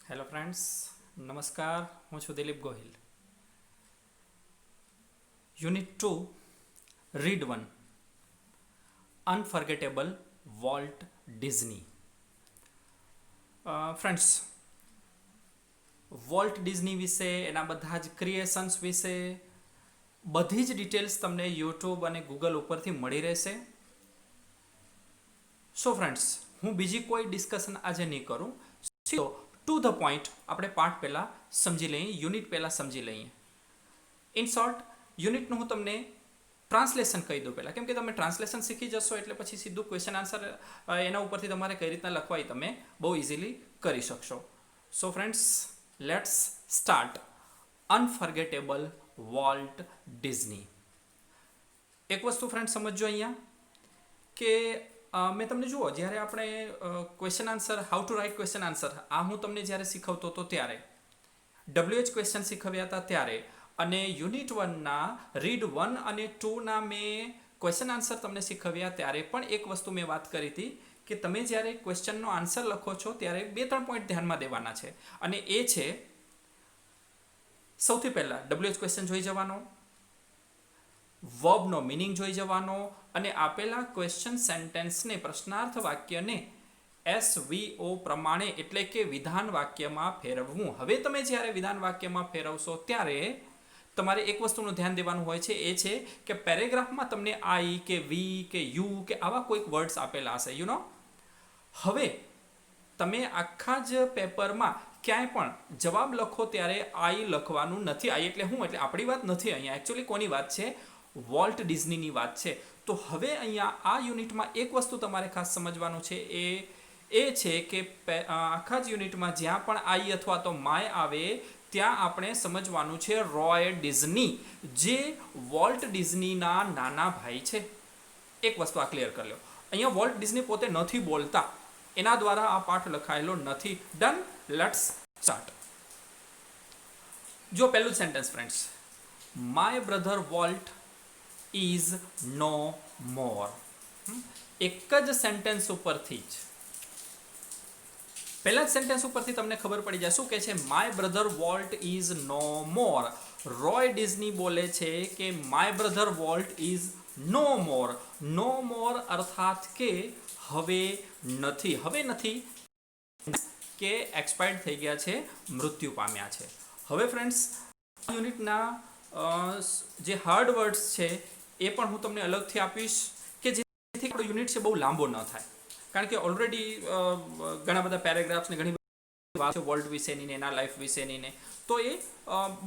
Hello friends, નમસ્કાર. હું છું Dilip Gohil. Unit 2, read 1, unforgettable Walt Disney. Friends, Walt Disney વિશે, એના બધા જ ક્રિએશન્સ વિશે બધી જ ડિટેલ્સ તમને યુટ્યુબ અને ગૂગલ ઉપરથી મળી રહેશે. સો ફ્રેન્ડ્સ, હું બીજી કોઈ ડિસ્કશન આજે નહીં કરું. સીધો ટુ ધ પોઈન્ટ આપણે પાર્ટ પહેલાં સમજી લઈએ, યુનિટ પહેલાં સમજી લઈએ. ઇન શોર્ટ, યુનિટનું હું તમને ટ્રાન્સલેશન કહી દઉં પહેલાં, કેમ કે તમે ટ્રાન્સલેશન શીખી જશો એટલે પછી સીધું ક્વેશ્ચન આન્સર એના ઉપરથી તમારે કઈ રીતના લખવા એ તમે બહુ ઇઝીલી કરી શકશો. So friends, let's start. Unforgettable Walt Disney. એક વસ્તુ ફ્રેન્ડ સમજજો અહીંયા કે મેં તમને જુઓ, જ્યારે આપણે question answer, how to write question answer, આ હું તમને જ્યારે શીખવતો હતો ત્યારે WH ક્વેશ્ચન શીખવ્યા હતા ત્યારે, અને યુનિટ 1ના રીડ 1 અને 2ના મેં ક્વેશ્ચન આન્સર તમને શીખવ્યા ત્યારે પણ એક વસ્તુ મેં વાત કરી હતી કે તમે જ્યારે ક્વેશ્ચનનો આન્સર લખો છો ત્યારે 2-3 પોઈન્ટ ધ્યાનમાં દેવાના છે. અને એ છે, સૌથી પહેલાં WH ક્વેશ્ચન જોઈ જવાનો, વર્બનો મિનિંગ જોઈ જવાનો, અને આપેલા ક્વેશ્ચન સેન્ટેન્સને, પ્રશ્નાર્થ વાક્યને SVO પ્રમાણે એટલે કે વિધાન વાક્યમાં ફેરવવું. હવે તમે જ્યારે વિધાન વાક્યમાં ફેરવશો ત્યારે તમારે એક વસ્તુનું ધ્યાન દેવાનું હોય છે, એ છે કે પેરેગ્રાફમાં તમને આઈ કે વી કે યુ કે આવા કોઈક વર્ડ્સ આપેલા હશે, યુ નો. હવે તમે આખા જ પેપરમાં ક્યાંય પણ જવાબ લખો ત્યારે આઈ લખવાનું નથી. આઈ એટલે હું, એટલે આપણી વાત નથી અહીંયા, એકચ્યુઅલી કોની વાત છે? વોલ્ટ ડિઝનીની વાત છે. તો હવે અહીંયા આ યુનિટમાં એક વસ્તુ તમારે ખાસ સમજવાનું છે, એ છે કે આખા જ યુનિટમાં જ્યાં પણ આઈ અથવા તો માય આવે ત્યાં આપણે સમજવાનું છે રોય ડિઝની, જે વોલ્ટ ડિઝનીના નાના ભાઈ છે. એક વસ્તુ આ ક્લિયર કરી લો. અહીંયા વોલ્ટ ડિઝની પોતે નથી બોલતા, એના દ્વારા આ પાઠ લખાયેલો નથી. Done, let's start. જો પહેલું sentence friends, my brother Walt is no more. એક જ સેન્ટેન્સ ઉપરથી જ, પહેલા જ સેન્ટેન્સ ઉપરથી તમને ખબર પડી જાય શું કહે છે? My brother Walt is no more. Roy Disney બોલે છે કે my brother Walt is no more. No more અર્થાત કે હવે નથી. હવે નથી કે એક્સપાયર્ડ થઈ ગયા છે, મૃત્યુ પામ્યા છે. હવે ફ્રેન્ડ્સ, યુનિટના જે હાર્ડ વર્ડ્સ છે એ પણ હું તમને અલગથી આપીશ કે જેથી આપણો યુનિટ છે બહુ લાંબો ન થાય. કારણ કે ઓલરેડી ઘણા બધા પેરેગ્રાફ્સ ને ઘણી બધી વાત છે વર્લ્ડ વિશેની ને એના લાઈફ વિશેની ને, તો એ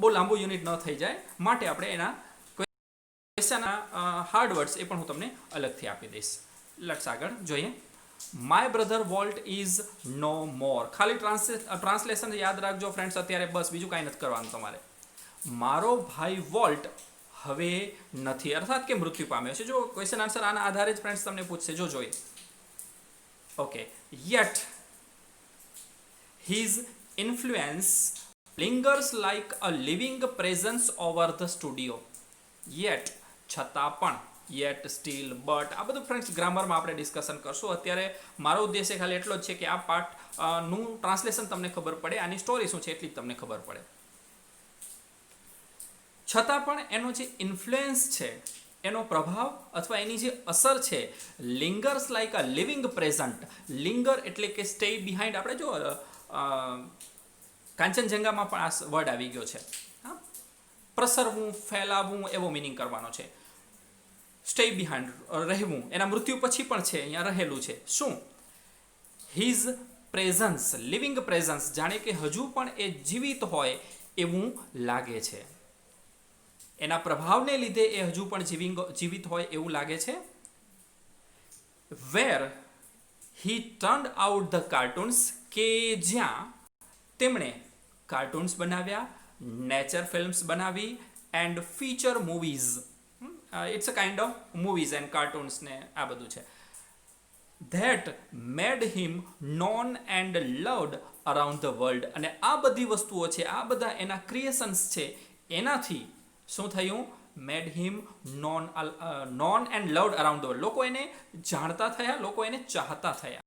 બહુ લાંબો યુનિટ ન થઈ જાય, માટે આપણે એના ક્વેશ્ચન હાર્ડ વર્ડ્સ એ પણ હું તમને અલગથી આપી દઈશ. લેટ્સ આગળ જોઈએ. My brother Walt is no more. ખાલી ટ્રાન્સલેશન યાદ રાખજો ફ્રેન્ડ્સ અત્યારે, બસ બીજું કાંઈ નથી કરવાનું તમારે. મારો ભાઈ વોલ્ટ હવે નથી, અર્થાત કે મૃત્યુ પામ્યો છે. જો ક્વેશ્ચન આન્સર આના આધારે જ ફ્રેન્ડ્સ તમને પૂછશે, જો જોઈએ. Okay, yet his influence lingers like a living presence over the studio. Yet, છતાં પણ, yet, still, but, આ બધું ફ્રેન્ડ્સ ગ્રામરમાં આપણે ડિસ્કશન કરશું. અત્યારે મારો ઉદ્દેશ્ય ખાલી એટલો જ છે કે આ પાર્ટનું ટ્રાન્સલેશન તમને ખબર પડે, આની સ્ટોરી શું છે એટલી જ તમને ખબર પડે. છતાં પણ એનો જે ઇન્ફ્લુએન્સ છે, એનો પ્રભાવ અથવા એની જે અસર છે, lingers like a living presence. Linger એટલે કે સ્ટે બિહાઇન્ડ. આપણે જો કાંચનજંગામાં પણ આ વર્ડ આવી ગયો છે. પ્રસરવું, ફેલાવવું એવો મિનિંગ કરવાનો છે. સ્ટે બિહાઇન્ડ, રહેવું, એના મૃત્યુ પછી પણ છે, અહીંયા રહેલું છે. શું? હિઝ પ્રેઝન્સ, લિવિંગ પ્રેઝન્સ, જાણે કે હજુ પણ એ જીવિત હોય એવું લાગે છે. એના પ્રભાવને લીધે એ હજુ પણ જીવિત હોય એવું લાગે છે. Where he turned out the cartoons, કે જ્યાં તેમણે કાર્ટૂન્સ બનાવ્યા, નેચર ફિલ્મ્સ બનાવી, and feature movies. It's a kind of movies and cartoons ને આ બધું છે. That made him known and loved around the world. અને આ બધી વસ્તુઓ છે, આ બધા એના ક્રિએશન્સ છે, એનાથી શું થયું? Made him known and loved around the world. લોકો એને જાણતા થયા, લોકો એને ચાહતા થયા.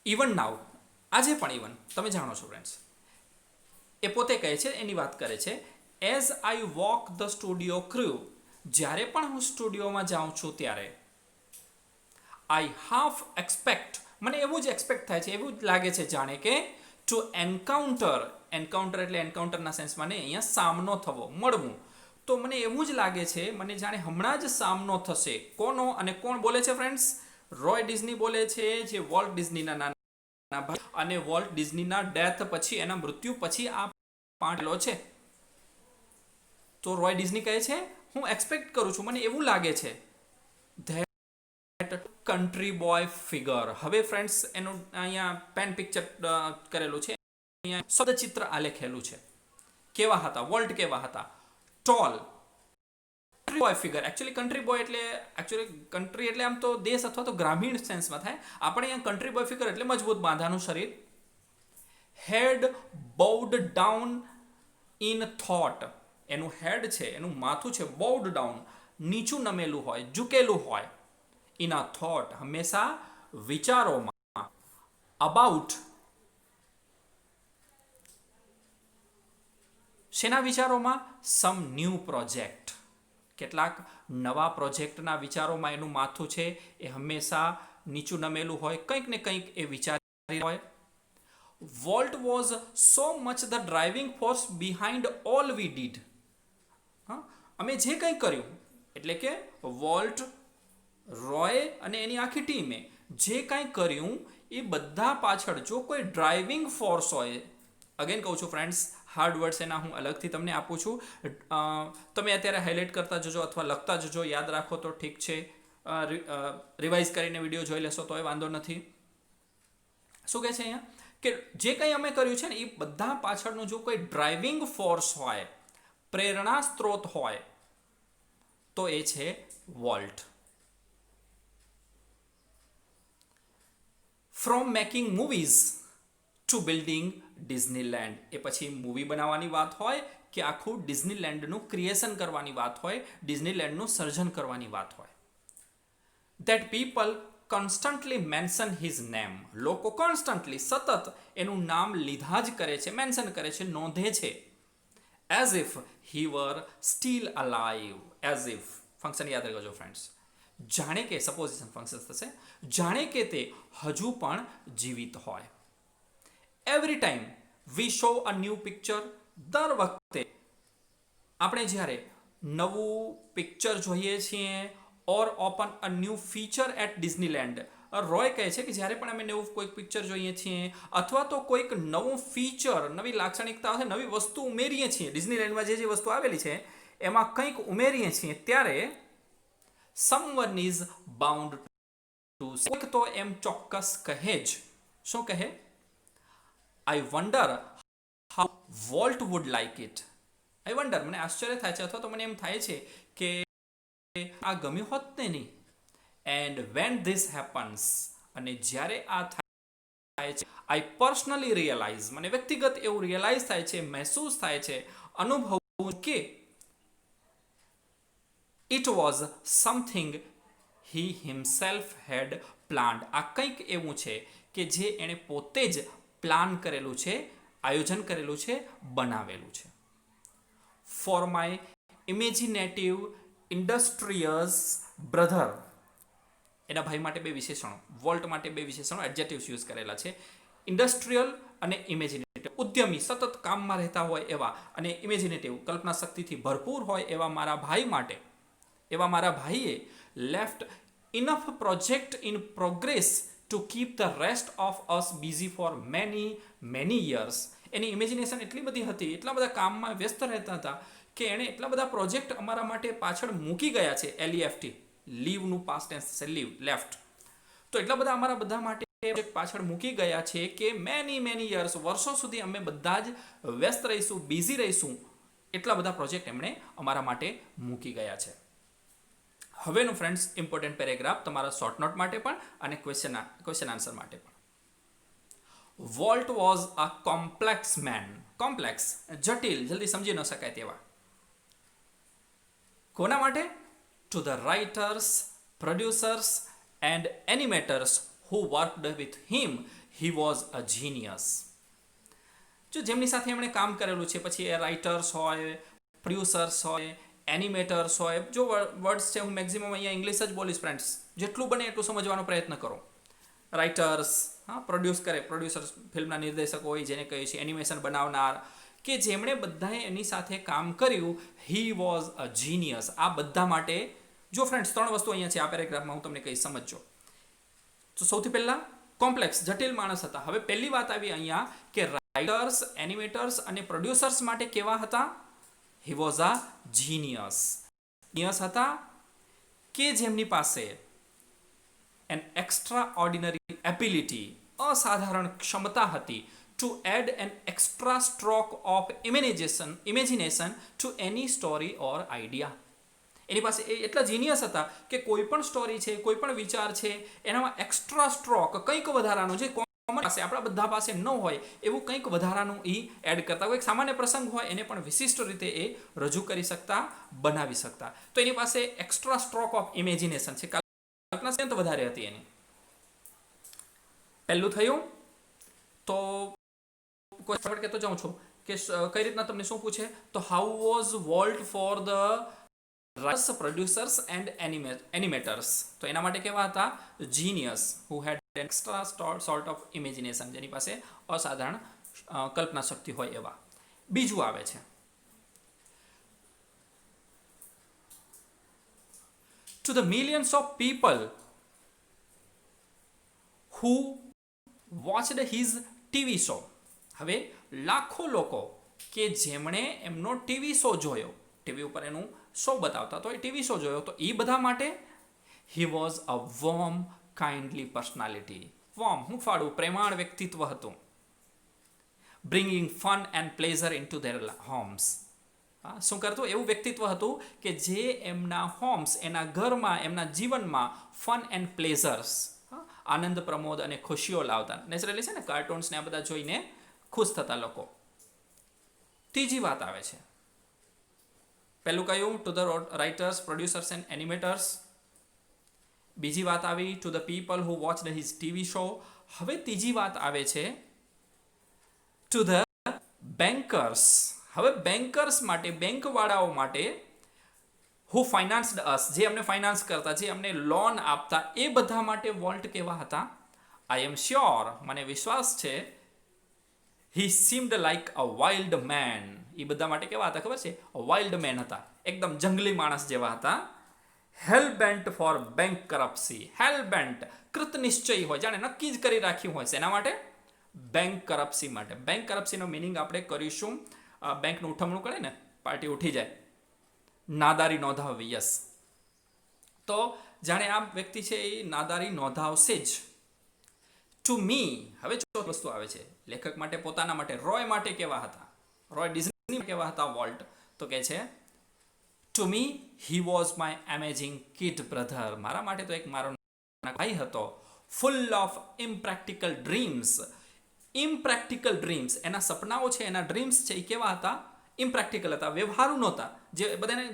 ઇવન નાઉ, આજે પણ ઇવન તમે જાણો છો ફ્રેન્ડ્સ, એ પોતે કહે છે, એની વાત કરે છે, as I walk the studio crew, જ્યારે પણ હું સ્ટુડિયોમાં જાઉં છું ત્યારે આઈ હાફ એક્સપેક્ટ, મને એવું જ એક્સપેક્ટ થાય છે, એવું જ લાગે છે જાણે કે ટુ એન્કાઉન્ટર એટલે એન્કાઉન્ટરના સેન્સમાં ને અહીંયા સામનો થવો, મળવું. તો મને એવું જ લાગે છે, મને જાણે હમણાં જ સામનો થશે. કોનો? અને કોણ બોલે છે ફ્રેન્ડ્સ? રોય ડિઝની બોલે છે, જે વોલ્ટ ડિઝનીના નાના ભાઈ, અને વોલ્ટ ડિઝનીના ડેથ પછી, એના મૃત્યુ પછી આ પાંટલો છે. તો રોય ડિઝની કહે છે, હું એક્સપેક્ટ કરું છું, મને એવું લાગે છે કન્ટ્રી બોય ફિગર. હવે ફ્રેન્ડ્સ એનું અહીંયા પેન પિક્ચર કરેલું છે, અહીંયા સદચિત્ર આલેખેલું છે. કેવા હતા વોલ્ટ? કેવા હતા? Tall country boy figure. Actually country boy એટલે કન્ટ્રી એટલે આમ તો દેશ અથવા તો ગ્રામીણ સેન્સમાં થાય. આપણે અહીંયા કન્ટ્રી બોય ફિગર એટલે મજબૂત બાંધાનું શરીર. હેડ બોવડ ડાઉન ઇન થોટ, એનું હેડ છે, એનું માથું છે, બોવડ ડાઉન, નીચું નમેલું હોય, ઝૂકેલું હોય. ઇન અ થોટ, હંમેશા વિચારોમાં. અબાઉટ, શેના વિચારોમાં? સમ ન્યૂ પ્રોજેક્ટ, કેટલાક નવા પ્રોજેક્ટના વિચારોમાં એનું માથું છે, એ હંમેશા નીચું નમેલું હોય, કંઈક ને કંઈક એ વિચારી હોય. Volt was so much the driving force behind all we did. અમે જે કંઈ કર્યું, એટલે કે વોલ્ટ, રોય અને એની આખી ટીમે જે કાંઈ કર્યું એ બધા પાછળ જો કોઈ ડ્રાઇવિંગ ફોર્સ હોય, અગેન કહું છું ફ્રેન્ડ્સ, હાર્ડ વર્ડ્સ એના હું અલગથી તમને આપું છું, તમે અત્યારે હાઇલાઇટ કરતા જજો અથવા લખતા જજો, યાદ રાખો તો ઠીક છે, રિવાઇઝ કરીને વિડીયો જોઈ લેશો તોય વાંધો નથી. શું કહે છે અહીંયા? કે જે કંઈ અમે કર્યું છે ને એ બધા પાછળનું જો કોઈ ડ્રાઇવિંગ ફોર્સ હોય, પ્રેરણા સ્ત્રોત હોય, તો એ છે Walt. From making movies to building Disneyland, એ પછી મૂવી બનાવવાની વાત હોય કે આખું ડિઝનીલેન્ડનું ક્રિએશન કરવાની વાત હોય, ડિઝનીલેન્ડનું સર્જન કરવાની વાત હોય. That people constantly mention his name, લોકો કોન્સ્ટન્ટલી સતત એનું નામ લીધા જ કરે છે, મેન્શન કરે છે, નોંધે છે. As if he were still alive, as if function યાદ રાખજો ફ્રેન્ડ્સ, જાણે કે સપોઝિશન ફંક્શન થશે, જાણે કે તે હજુ પણ જીવિત હોય. Every time we show a new picture, દર વખતે આપણે જ્યારે નવું પિક્ચર જોઈએ છીએ, or open a new feature at Disneyland, Roy કહે છે કે જ્યારે પણ અમે નવું કોઈક પિક્ચર જોઈએ છીએ અથવા તો કોઈક નવું ફીચર, નવી લાક્ષણિકતા છે, નવી વસ્તુ ઉમેરીએ છીએ, ડિઝનીલેન્ડમાં જે વસ્તુ આવેલી છે એમાં કંઈક ઉમેરીએ છીએ, ત્યારે સમવન ઇઝ બાઉન્ડ ટુ, કોઈક તો એમ ચોક્કસ કહે જ. શું કહે? I wonder how Walt would like it. I wonder, મને આશ્ચર્ય થાય છે અથવા તો મને એમ થાય છે કે આ ગમ્યું હોત ને નહીં. એન્ડ વેન ધીસ હેપન્સ, અને જ્યારે આ થાય છે, આઈ પર્સનલી રિયલાઇઝ, મને વ્યક્તિગત એવું રિયલાઇઝ થાય છે, મહેસૂસ થાય છે, અનુભવું કે it was something he himself had planned. આ કંઈક એવું છે કે જે એણે પોતે જ પ્લાન કરેલું છે, આયોજન કરેલું છે, બનાવેલું છે. ફોર માય ઇમેજિનેટિવ ઇન્ડસ્ટ્રીયસ બ્રધર, એના ભાઈ માટે બે વિશેષણો, વોલ્ટ માટે બે વિશેષણો, એડજેક્ટિવ્સ યુઝ કરેલા છે. ઇન્ડસ્ટ્રીયલ અને ઇમેજિનેટિવ, ઉદ્યમી, સતત કામમાં રહેતા હોય એવા, અને ઇમેજિનેટિવ, કલ્પના શક્તિથી ભરપૂર હોય એવા મારા ભાઈ માટે, એવા મારા ભાઈએ left enough project in progress to keep the rest of us busy for many years. Any imagination એટલી બધી હતી, એટલા બધા કામમાં વ્યસ્ત રહેતા હતા કે એણે એટલા બધા પ્રોજેક્ટ અમારા માટે પાછળ મૂકી ગયા છે. LEFT, લીવનું પાસ્ટ ટેન્સ છે, લીવ, લેફ્ટ. તો એટલા બધા અમારા બધા માટે પાછળ મૂકી ગયા છે કે મેની યર્સ, વર્ષો સુધી અમે બધા જ વ્યસ્ત રહીશું, બિઝી રહીશું, એટલા બધા પ્રોજેક્ટ એમણે અમારા માટે મૂકી ગયા છે. હવેનું ફ્રેન્ડ્સ ઇમ્પોર્ટન્ટ પેરેગ્રાફ તમારા શોર્ટ નોટ માટે પણ અને ક્વેશ્ચન આન્સર માટે પણ. Walt was a complex man. Complex, જટિલ, જલ્દી સમજી ન શકાય તેવા. કોના માટે? To the writers, producers and animators who worked with him, he was a genius. જો જેમની સાથે એમણે કામ કરેલું છે, પછી એ રાઇટર્સ હોય, પ્રોડ્યુસર્સ હોય, એનિમેટર્સ હોય, જો વર્ડ્સ છે હું મેક્સિમમ અહીંયા ઇંગ્લિશ જ બોલીશ ફ્રેન્ડ્સ, જેટલું બને એટલું સમજવાનો પ્રયત્ન કરો. રાઇટર્સ, હા, પ્રોડ્યુસ કરે, પ્રોડ્યુસર્સ ફિલ્મના નિર્દેશકો હોય જેને કહીએ છીએ, એનિમેશન બનાવનાર, કે જેમણે બધાએ એની સાથે કામ કર્યું, હી વોઝ અ જીનિયસ. આ બધા માટે જો ફ્રેન્ડ્સ 3 વસ્તુ અહીંયા છે આ પેરેગ્રાફમાં, હું તમને કહીશ, સમજજો. તો સૌથી પહેલા કોમ્પ્લેક્સ, જટિલ માણસ હતા. હવે પહેલી વાત આવી અહીંયા કે રાઇટર્સ, એનિમેટર્સ અને પ્રોડ્યુસર્સ માટે કેવા હતા? હી વોઝ અ જીનિયસ. જીનિયસ હતા કે જેમની પાસે એન એક્સ્ટ્રા ઓર્ડિનરી એબિલિટી, અસાધારણ ક્ષમતા હતી, to add an extra stroke of imagination to any story or idea. એની પાસે એ એટલા જીનિયસ હતા કે કોઈ પણ સ્ટોરી છે, કોઈ પણ વિચાર છે, એનામાં એક્સ્ટ્રા સ્ટ્રોક, કંઈક વધારાનું, જે કોમન પાસે આપણા બધા પાસે ન હોય એવું કંઈક વધારાનું એ એડ કરતા. કોઈ એક સામાન્ય પ્રસંગ હોય એને પણ વિશિષ્ટ રીતે એ રજૂ કરી શકતા, બનાવી શકતા. તો એની પાસે એક્સ્ટ્રા સ્ટ્રોક ઓફ ઇમેજિનેશન છે, કલ્પના શક્તિ વધારે હતી એની. પહેલું થયું. તો કોઈ ફટાફટ કહેતો જાઉં છું કે કઈ રીતના તમને શું પૂછે, તો how was Walt for the writers, producers and animators. તો એના માટે કેવા હતા? Genius, who had extra sort of imagination, જેની પાસે અસાધારણ કલ્પના શક્તિ હોય એવા. બીજું આવે છે to the millions of people who watched his TV show. હવે લાખો લોકો કે જેમણે એમનો ટીવી શો જોયો, ટીવી ઉપર એનું શો બતાવતા તો એ ટીવી શો જોયો, તો એ બધા માટે he was a warm, kindly personality. Warm, હુંફાળું, પ્રેમાળ વ્યક્તિત્વ હતું. bringing fun and pleasure into their homes. શું કરતું? એવું વ્યક્તિત્વ હતું કે જે એમના હોમ્સ, એના ઘરમાં, એમના જીવનમાં ફન એન્ડ પ્લેઝર્સ, આનંદ, પ્રમોદ અને ખુશીઓ લાવતા. નેચરલી છે ને, કાર્ટૂન્સ ને આ બધા જોઈને ખુશ થતા લોકો. ત્રીજી વાત આવે છે, પહેલું કયું? To the writers, producers and animators. બીજી વાત આવી to the people who watched his TV show. હવે ત્રીજી વાત આવે છે ટુ ધ બેન્કર્સ. હવે બેન્કર્સ માટે, બેંકવાળાઓ માટે, હુ ફાઇનાન્સ્ડ અસ, જે અમને ફાઇનાન્સ કરતા, જે અમને લોન આપતા, એ બધા માટે વોલ્ટ કેવા હતા? આઈ એમ શ્યોર, મને વિશ્વાસ છે, he seemed like a wild man. એ બધા માટે કેવા હતા ખબર છે? વાઇલ્ડ મેન હતા, એકદમ જંગલી માણસ જેવા હતા. હેલબેન્ટ ફોર બેન્કરપ્સી. હેલબેન્ટ, કૃતનિશ્ચયી હોય, જાણે નક્કી જ કરી રાખ્યું હોય. શેના માટે? બેન્કરપ્સી માટે. બેન્કરપ્સીનો મિનિંગ આપણે કરીશું, બેંકનું ઉઠમણું કરે ને, પાર્ટી ઉઠી જાય, નાદારી નોંધાવવી. યસ. તો જાણે આ વ્યક્તિ છે એ નાદારી નોંધાવશે જ. To me. હવે ચોથી વસ્તુ આવે છે લેખક માટે, પોતાના માટે. રોય માટે કેવા હતા? રોય ડિઝની કેવા હતા વોલ્ટ? તો કે છે to me he was my amazing kid brother. મારા માટે તો એક મારો ભાઈ હતો. Full of impractical dreams. Impractical dreams, એના સપનાઓ છે, એના ડ્રીમ્સ છે, એ કેવા હતા? ઇમ્પ્રેક્ટિકલ હતા, વ્યવહારુ નહોતા. જે બધાને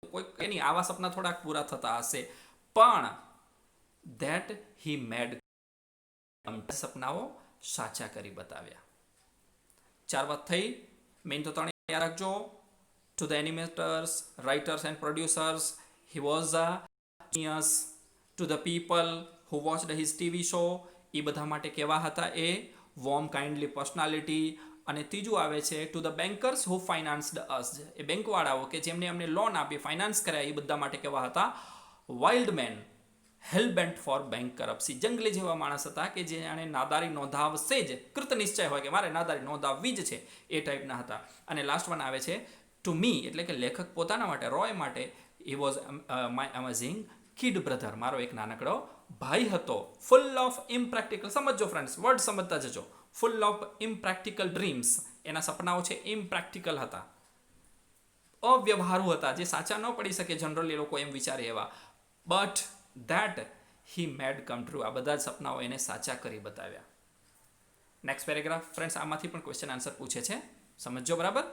કોઈ એની આવા સપના થોડાક પૂરા થતા હશે, પણ ધેટ હી મેડ, સપનાઓ સાચા કરી બતાવ્યા. 4 વાત થઈ. મેઇન તો 3 યાદ રાખજો. To the animators, writers and producers, he was a genius. To the people who watched his TV show, એ બધા માટે કેવા હતા? A warm, kindly personality. અને ત્રીજું આવે છે to the bankers who financed us. એ બેંકવાળાઓ કે જેમને અમને લોન આપી, ફાઇનાન્સ કર્યા, એ બધા માટે કેવા હતા? Wild man, hellbent for bankruptcy. જંગલી જેવા માણસ હતા કે જે જાણે નાદારી નોંધાવશે જ, કૃત નિશ્ચય હોય કે મારે નાદારી નોંધાવવી જ છે, એ ટાઈપના હતા. અને લાસ્ટ વન આવે છે ટુ મી, એટલે કે લેખક પોતાના માટે, રોય માટે, he was my amazing kid brother. મારો એક નાનકડો ભાઈ હતો. Full of impractical. સમજો ફ્રેન્ડ્સ, વર્ડ સમજતા જજો. Full of impractical dreams. એના સપનાઓ છે ઇમ્પ્રેક્ટિકલ હતા, અવ્યવહારુ હતા, જે સાચા ન પડી શકે જનરલી લોકો એમ વિચારે એવા. But that he made come true. આ બધા જ સપનાઓ એને સાચા કરી બતાવ્યા. નેક્સ્ટ પેરેગ્રાફ ફ્રેન્ડ્સ, આમાંથી પણ ક્વેશ્ચન આન્સર પૂછે છે, સમજો બરાબર.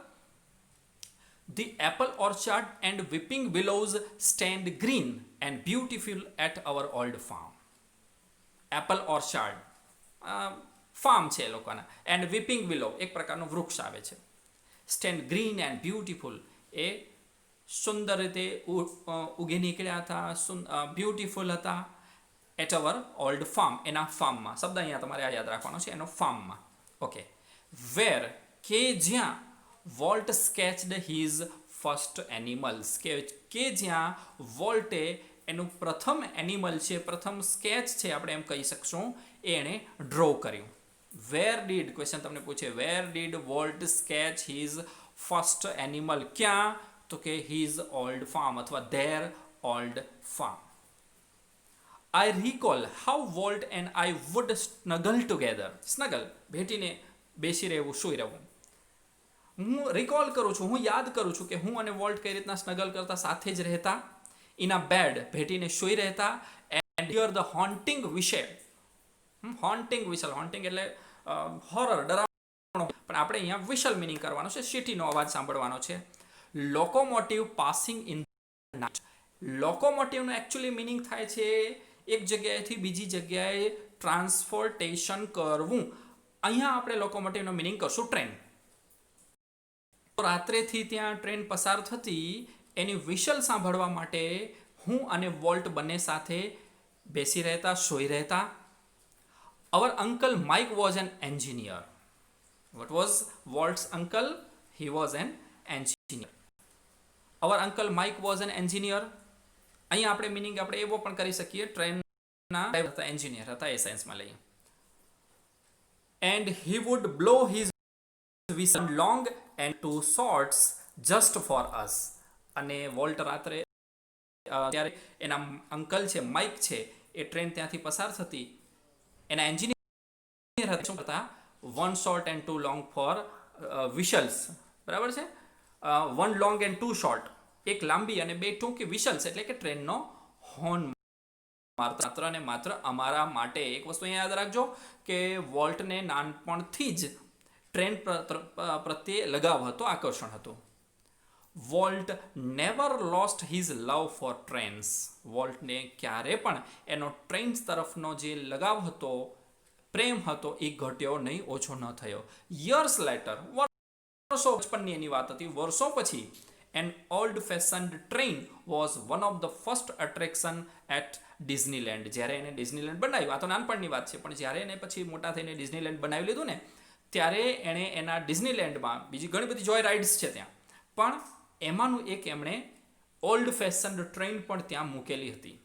The apple orchard and weeping willows stand green and beautiful at our old farm. Apple Orchard, farm છે એ લોકોના. એન્ડ વીપિંગ વિલો, એક પ્રકારનું વૃક્ષ આવે છે. સ્ટેન્ડ ગ્રીન એન્ડ બ્યુટીફુલ, એ સુંદર રીતે ઉગી નીકળ્યા હતા, બ્યુટીફુલ હતા. એટ અવર ઓલ્ડ ફાર્મ, એના ફાર્મમાં. શબ્દ અહીંયા તમારે આ યાદ રાખવાનો છે, એનો ફાર્મમાં. ઓકે. વેર, કે જ્યાં વોલ્ટ સ્કેચ્ડ હિઝ ફર્સ્ટ એનિમલ્સ, કે જ્યાં વોલ્ટે એનું પ્રથમ એનિમલ છે, પ્રથમ સ્કેચ છે આપણે એમ કહી શકશું, એ એણે ડ્રો કર્યું. વેર ડીડ, ક્વેશ્ચન તમને પૂછે, where did volt sketch his first animal, ક્યાં? તો કે હિઝ ઓલ્ડ ફાર્મ અથવા there old farm. I recall how Walt and I would snuggle together. Snuggle, ભેટીને બેસી રહેવું, સૂઈ રહેવું. હું રિકોલ કરું છું, હું યાદ કરું છું કે હું અને વોલ્ટ કઈ રીતના સ્નગલ કરતા, સાથે જ રહેતા. ઇન અ બેડ, ભેટીને સૂઈ રહેતા. And hear the haunting whistle. Haunting whistle, haunting એટલે હોરર, ડરાવણો, પણ આપણે અહીંયા વિશલ મિનિંગ કરવાનો છે, સિટીનો અવાજ સાંભળવાનો છે. Locomotive passing in night. લોકોમોટિવનો એકચ્યુઅલી મિનિંગ થાય છે એક જગ્યાએથી બીજી જગ્યાએ ટ્રાન્સપોર્ટેશન કરવું. અહીંયા આપણે લોકોમોટિવનો મિનિંગ કરશું ટ્રેન. રાત્રેથી ત્યાં ટ્રેન પસાર થતી, એની વિશલ સાંભળવા માટે હું અને વોલ્ટ બંને સાથે બેસી રહેતા, સૂઈ રહેતા. Our uncle Mike was an engineer. What was Walt's uncle? He was an engineer. Our uncle Mike was an engineer. અહીંયા આપણે મિનિંગ આપણે એવો પણ કરી શકીએ, ટ્રેનના હતા, એન્જિનિયર હતા, એ સાયન્સમાં લઈએ. And he would blow his whistle long and two shots just for us. અને વોલ્ટ રાત્રે ત્યારે એના અંકલ છે, માઇક છે, એ ટ્રેન ત્યાંથી પસાર થતી, એના એન્જિનિયર હતા, શું કરતા? 1 short and 2 long for whistles, બરાબર છે? 1 long and 2 short, એક લાંબી અને 2 ટૂંકી whistles, એટલે કે ટ્રેનનો હોર્ન માત્ર ને માત્ર અમારા માટે. એક વસ્તુ અહીંયા યાદ રાખજો કે વોલ્ટને નાનપણથી જ ટ્રેન પ્રત્યે લગાવ હતો, આકર્ષણ હતું. Walt never lost his love for trains. વોલ્ટને ક્યારે પણ એનો ટ્રેન્સ તરફનો જે લગાવ હતો, પ્રેમ હતો, એ ઘટ્યો નહીં, ઓછો ન થયો. યર્સ લેટર, વર્ષો, બચપનની એની વાત હતી, વર્ષો પછી, an old fashioned train was one of the first attraction at Disneyland. જ્યારે એને ડિઝનીલેન્ડ બનાવ્યું, આ તો નાનપણની વાત છે, પણ જ્યારે એને પછી મોટા થઈને ડિઝનીલેન્ડ બનાવી લીધું ને, ત્યારે એણે એના ડિઝનીલેન્ડમાં બીજી ઘણી બધી જોય રાઇડ્સ છે ત્યાં, પણ એમાંનું એક એમણે ઓલ્ડ ફેશન્ડ ટ્રેન પણ ત્યાં મૂકેલી હતી.